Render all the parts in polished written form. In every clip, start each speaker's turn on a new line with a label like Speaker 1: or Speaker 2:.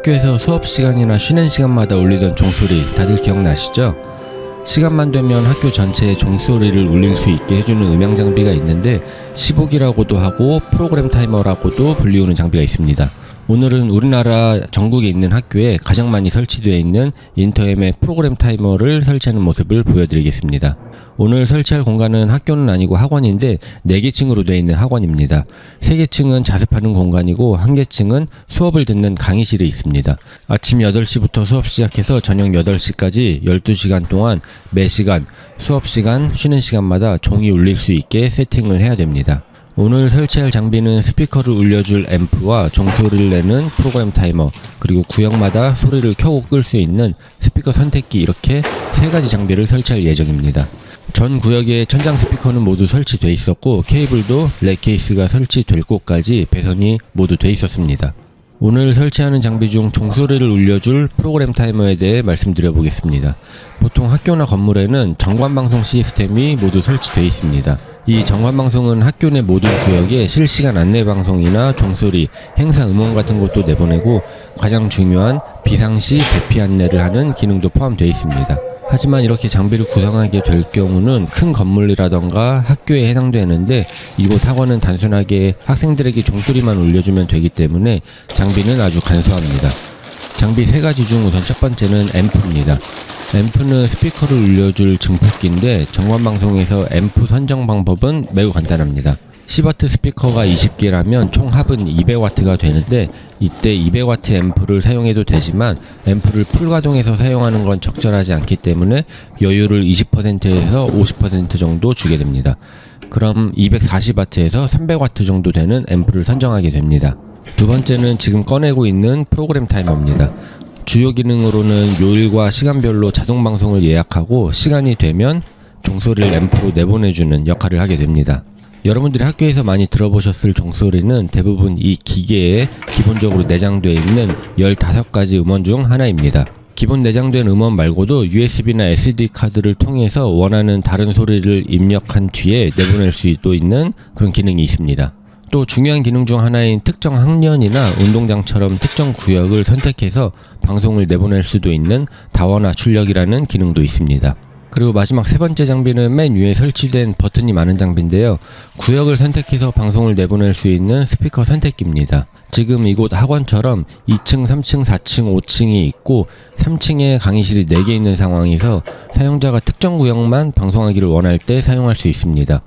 Speaker 1: 학교에서 수업 시간이나 쉬는 시간마다 울리던 종소리 다들 기억나시죠? 시간만 되면 학교 전체에 종소리를 울릴 수 있게 해주는 음향 장비가 있는데 시복이라고도 하고 프로그램 타이머라고도 불리우는 장비가 있습니다. 오늘은 우리나라 전국에 있는 학교에 가장 많이 설치되어 있는 인터엠의 프로그램 타이머를 설치하는 모습을 보여드리겠습니다. 오늘 설치할 공간은 학교는 아니고 학원인데 4개 층으로 되어 있는 학원입니다. 3개 층은 자습하는 공간이고 1개 층은 수업을 듣는 강의실이 있습니다. 아침 8시부터 수업 시작해서 저녁 8시까지 12시간 동안 매시간 수업 시간, 쉬는 시간마다 종이 울릴 수 있게 세팅을 해야 됩니다. 오늘 설치할 장비는 스피커를 울려줄 앰프와 종소리를 내는 프로그램 타이머, 그리고 구역마다 소리를 켜고 끌 수 있는 스피커 선택기, 이렇게 3가지 장비를 설치할 예정입니다. 전 구역에 천장 스피커는 모두 설치되어 있었고 케이블도 렉 케이스가 설치될 곳까지 배선이 모두 되어 있었습니다. 오늘 설치하는 장비 중 종소리를 울려줄 프로그램 타이머에 대해 말씀드려 보겠습니다. 보통 학교나 건물에는 정관방송 시스템이 모두 설치되어 있습니다. 이 정관방송은 학교 내 모든 구역에 실시간 안내방송이나 종소리, 행사 음원 같은 것도 내보내고 가장 중요한 비상시 대피 안내를 하는 기능도 포함되어 있습니다. 하지만 이렇게 장비를 구성하게 될 경우는 큰 건물이라던가 학교에 해당되는데 이곳 학원은 단순하게 학생들에게 종소리만 울려주면 되기 때문에 장비는 아주 간소합니다. 장비 3가지 중 우선 첫 번째는 앰프입니다. 앰프는 스피커를 울려줄 증폭기인데 정관방송에서 앰프 선정 방법은 매우 간단합니다. 10W 스피커가 20개라면 총 합은 200W가 되는데 이때 200W 앰프를 사용해도 되지만 앰프를 풀가동해서 사용하는 건 적절하지 않기 때문에 여유를 20%에서 50% 정도 주게 됩니다. 그럼 240W에서 300W 정도 되는 앰프를 선정하게 됩니다. 두 번째는 지금 꺼내고 있는 프로그램 타이머입니다. 주요 기능으로는 요일과 시간별로 자동 방송을 예약하고 시간이 되면 종소리를 앰프로 내보내주는 역할을 하게 됩니다. 여러분들이 학교에서 많이 들어보셨을 종소리는 대부분 이 기계에 기본적으로 내장되어 있는 15가지 음원 중 하나입니다. 기본 내장된 음원 말고도 USB나 SD 카드를 통해서 원하는 다른 소리를 입력한 뒤에 내보낼 수도 있는 그런 기능이 있습니다. 또 중요한 기능 중 하나인 특정 학년이나 운동장처럼 특정 구역을 선택해서 방송을 내보낼 수도 있는 다원화 출력이라는 기능도 있습니다. 그리고 마지막 3번째 장비는 맨 위에 설치된 버튼이 많은 장비인데요. 구역을 선택해서 방송을 내보낼 수 있는 스피커 선택기입니다. 지금 이곳 학원처럼 2층, 3층, 4층, 5층이 있고 3층에 강의실이 4개 있는 상황에서 사용자가 특정 구역만 방송하기를 원할 때 사용할 수 있습니다.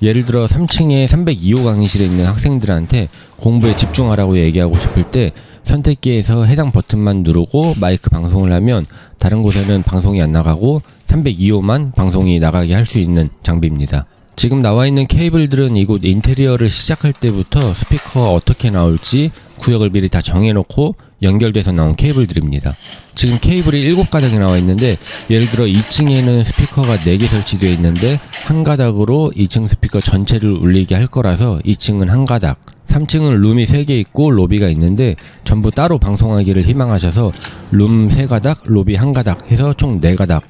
Speaker 1: 예를 들어 3층에 302호 강의실에 있는 학생들한테 공부에 집중하라고 얘기하고 싶을 때 선택기에서 해당 버튼만 누르고 마이크 방송을 하면 다른 곳에는 방송이 안 나가고 302호만 방송이 나가게 할 수 있는 장비입니다. 지금 나와 있는 케이블들은 이곳 인테리어를 시작할 때부터 스피커가 어떻게 나올지 구역을 미리 다 정해놓고 연결돼서 나온 케이블들입니다. 지금 케이블이 7가닥이 나와 있는데 예를 들어 2층에는 스피커가 4개 설치되어 있는데 한 가닥으로 2층 스피커 전체를 울리게 할 거라서 2층은 한 가닥, 3층은 룸이 3개 있고 로비가 있는데 전부 따로 방송하기를 희망하셔서 룸 3가닥, 로비 1가닥 해서 총 4가닥,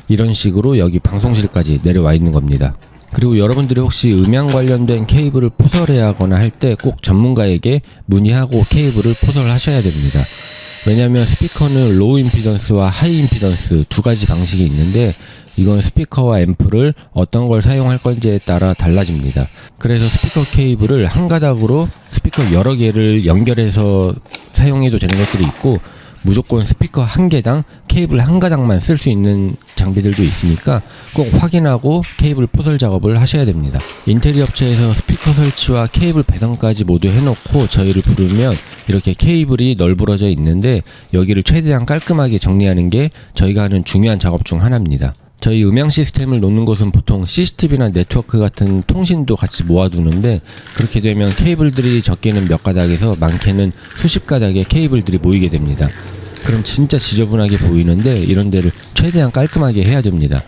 Speaker 1: 이런 식으로 여기 방송실까지 내려와 있는 겁니다. 그리고 여러분들이 혹시 음향 관련된 케이블을 포설해야 하거나 할 때 꼭 전문가에게 문의하고 케이블을 포설하셔야 됩니다. 왜냐하면 스피커는 로우 임피던스와 하이 임피던스 2가지 방식이 있는데 이건 스피커와 앰프를 어떤 걸 사용할 건지에 따라 달라집니다. 그래서 스피커 케이블을 한 가닥으로 스피커 여러 개를 연결해서 사용해도 되는 것들이 있고 무조건 스피커 한 개당 케이블 한 가닥만 쓸 수 있는 장비들도 있으니까 꼭 확인하고 케이블 포설 작업을 하셔야 됩니다. 인테리어 업체에서 스피커 설치와 케이블 배선까지 모두 해놓고 저희를 부르면 이렇게 케이블이 널브러져 있는데 여기를 최대한 깔끔하게 정리하는 게 저희가 하는 중요한 작업 중 하나입니다. 저희 음향 시스템을 놓는 곳은 보통 CCTV나 네트워크 같은 통신도 같이 모아두는데 그렇게 되면 케이블들이 적게는 몇 가닥에서 많게는 수십 가닥의 케이블들이 모이게 됩니다. 그럼 진짜 지저분하게 보이는데 이런 데를 최대한 깔끔하게 해야 됩니다.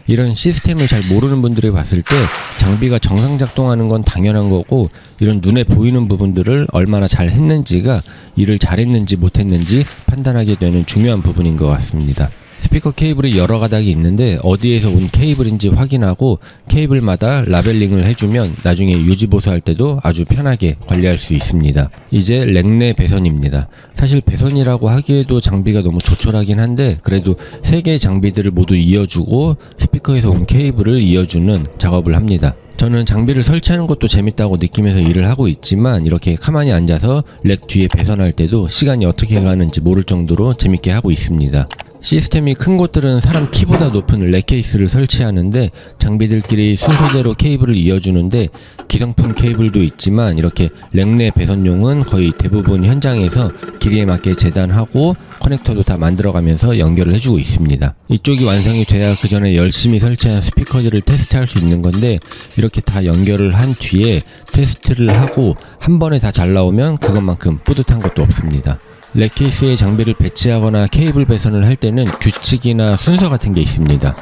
Speaker 1: 이런 시스템을 잘 모르는 분들이 봤을 때 장비가 정상 작동하는 건 당연한 거고 이런 눈에 보이는 부분들을 얼마나 잘 했는지가 일을 잘했는지 못했는지 판단하게 되는 중요한 부분인 것 같습니다. 스피커 케이블이 여러 가닥이 있는데 어디에서 온 케이블인지 확인하고 케이블마다 라벨링을 해주면 나중에 유지보수할 때도 아주 편하게 관리할 수 있습니다. 이제 렉내 배선입니다. 사실 배선이라고 하기에도 장비가 너무 조촐하긴 한데 그래도 3개의 장비들을 모두 이어주고 스피커에서 온 케이블을 이어주는 작업을 합니다. 저는 장비를 설치하는 것도 재밌다고 느끼면서 일을 하고 있지만 이렇게 가만히 앉아서 렉 뒤에 배선할 때도 시간이 어떻게 가는지 모를 정도로 재밌게 하고 있습니다. 시스템이 큰 곳들은 사람 키보다 높은 렉 케이스를 설치하는데 장비들끼리 순서대로 케이블을 이어주는데 기성품 케이블도 있지만 이렇게 렉내 배선용은 거의 대부분 현장에서 길이에 맞게 재단하고 커넥터도 다 만들어가면서 연결을 해주고 있습니다. 이쪽이 완성이 돼야 그 전에 열심히 설치한 스피커들을 테스트할 수 있는 건데 이렇게 다 연결을 한 뒤에 테스트를 하고 한 번에 다 잘 나오면 그것만큼 뿌듯한 것도 없습니다. 렉 케이스에 장비를 배치하거나 케이블 배선을 할 때는 규칙이나 순서 같은 게 있습니다.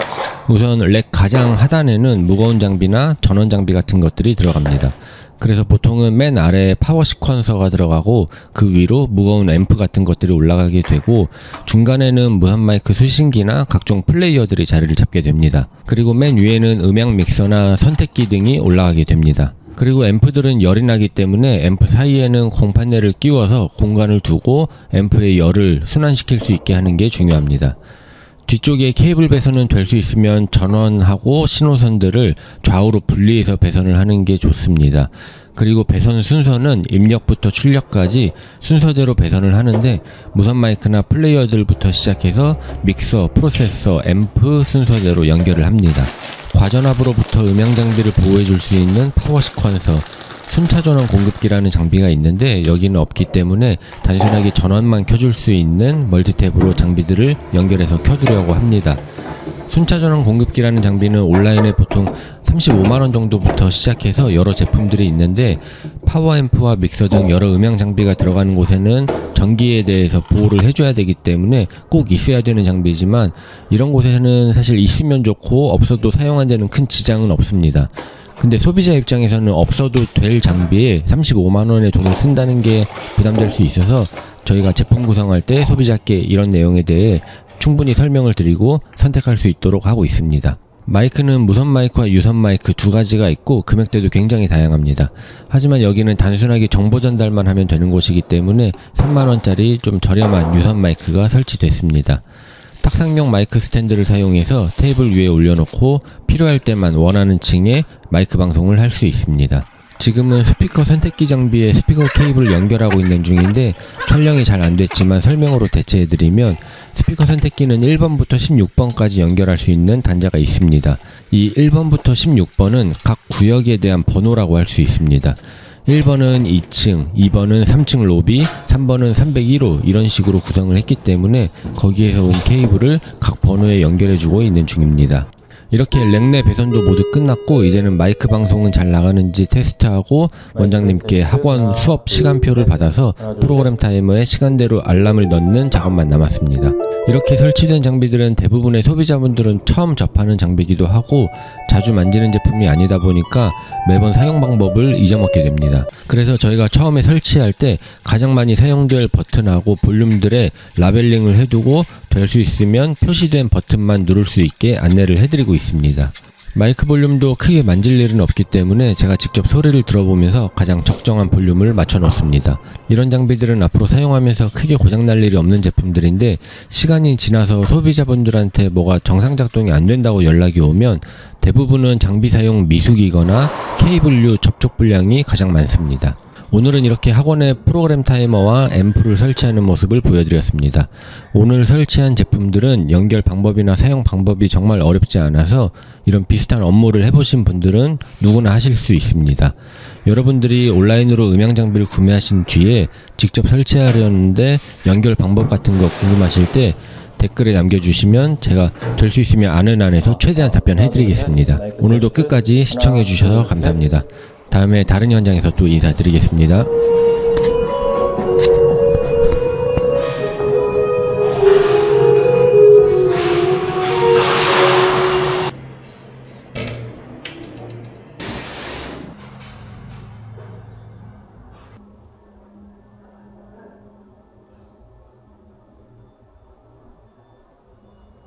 Speaker 1: 우선 렉 가장 하단에는 무거운 장비나 전원 장비 같은 것들이 들어갑니다. 그래서 보통은 맨 아래에 파워 시퀀서가 들어가고 그 위로 무거운 앰프 같은 것들이 올라가게 되고 중간에는 무선 마이크 수신기나 각종 플레이어들이 자리를 잡게 됩니다. 그리고 맨 위에는 음향 믹서나 선택기 등이 올라가게 됩니다. 그리고 앰프들은 열이 나기 때문에 앰프 사이에는 공판내를 끼워서 공간을 두고 앰프의 열을 순환시킬 수 있게 하는 게 중요합니다. 뒤쪽에 케이블 배선은 될 수 있으면 전원하고 신호선들을 좌우로 분리해서 배선을 하는 게 좋습니다. 그리고 배선 순서는 입력부터 출력까지 순서대로 배선을 하는데 무선 마이크나 플레이어들부터 시작해서 믹서, 프로세서, 앰프 순서대로 연결을 합니다. 과전압으로부터 음향 장비를 보호해 줄 수 있는 파워 시퀀서, 순차 전원 공급기라는 장비가 있는데 여기는 없기 때문에 단순하게 전원만 켜줄 수 있는 멀티탭으로 장비들을 연결해서 켜두려고 합니다. 순차 전원 공급기라는 장비는 온라인에 보통 35만원 정도부터 시작해서 여러 제품들이 있는데 파워앰프와 믹서 등 여러 음향 장비가 들어가는 곳에는 전기에 대해서 보호를 해줘야 되기 때문에 꼭 있어야 되는 장비지만 이런 곳에는 사실 있으면 좋고 없어도 사용한 데는 큰 지장은 없습니다. 근데 소비자 입장에서는 없어도 될 장비에 35만원의 돈을 쓴다는 게 부담될 수 있어서 저희가 제품 구성할 때 소비자께 이런 내용에 대해 충분히 설명을 드리고 선택할 수 있도록 하고 있습니다. 마이크는 무선 마이크와 유선 마이크 두 가지가 있고 금액대도 굉장히 다양합니다. 하지만 여기는 단순하게 정보 전달만 하면 되는 곳이기 때문에 3만원짜리 좀 저렴한 유선 마이크가 설치됐습니다. 탁상용 마이크 스탠드를 사용해서 테이블 위에 올려놓고 필요할 때만 원하는 층에 마이크 방송을 할 수 있습니다. 지금은 스피커 선택기 장비에 스피커 케이블을 연결하고 있는 중인데 촬영이 잘 안됐지만 설명으로 대체해드리면 스피커 선택기는 1번부터 16번까지 연결할 수 있는 단자가 있습니다. 이 1번부터 16번은 각 구역에 대한 번호라고 할 수 있습니다. 1번은 2층, 2번은 3층 로비, 3번은 301호 이런 식으로 구성을 했기 때문에 거기에서 온 케이블을 각 번호에 연결해주고 있는 중입니다. 이렇게 렉내 배선도 모두 끝났고 이제는 마이크 방송은 잘 나가는지 테스트하고 원장님께 학원 수업 시간표를 받아서 프로그램 타이머에 시간대로 알람을 넣는 작업만 남았습니다. 이렇게 설치된 장비들은 대부분의 소비자분들은 처음 접하는 장비이기도 하고 자주 만지는 제품이 아니다 보니까 매번 사용 방법을 잊어먹게 됩니다. 그래서 저희가 처음에 설치할 때 가장 많이 사용될 버튼하고 볼륨들에 라벨링을 해두고 될 수 있으면 표시된 버튼만 누를 수 있게 안내를 해드리고 있습니다. 마이크 볼륨도 크게 만질 일은 없기 때문에 제가 직접 소리를 들어보면서 가장 적정한 볼륨을 맞춰 놓습니다. 이런 장비들은 앞으로 사용하면서 크게 고장날 일이 없는 제품들인데 시간이 지나서 소비자분들한테 뭐가 정상 작동이 안 된다고 연락이 오면 대부분은 장비 사용 미숙이거나 케이블류 접촉 불량이 가장 많습니다. 오늘은 이렇게 학원의 프로그램 타이머와 앰프를 설치하는 모습을 보여드렸습니다. 오늘 설치한 제품들은 연결 방법이나 사용 방법이 정말 어렵지 않아서 이런 비슷한 업무를 해보신 분들은 누구나 하실 수 있습니다. 여러분들이 온라인으로 음향 장비를 구매하신 뒤에 직접 설치하려는데 연결 방법 같은 거 궁금하실 때 댓글에 남겨주시면 제가 될 수 있으면 아는 안에서 최대한 답변해드리겠습니다. 오늘도 끝까지 시청해주셔서 감사합니다. 다음에 다른 현장에서 또 인사드리겠습니다.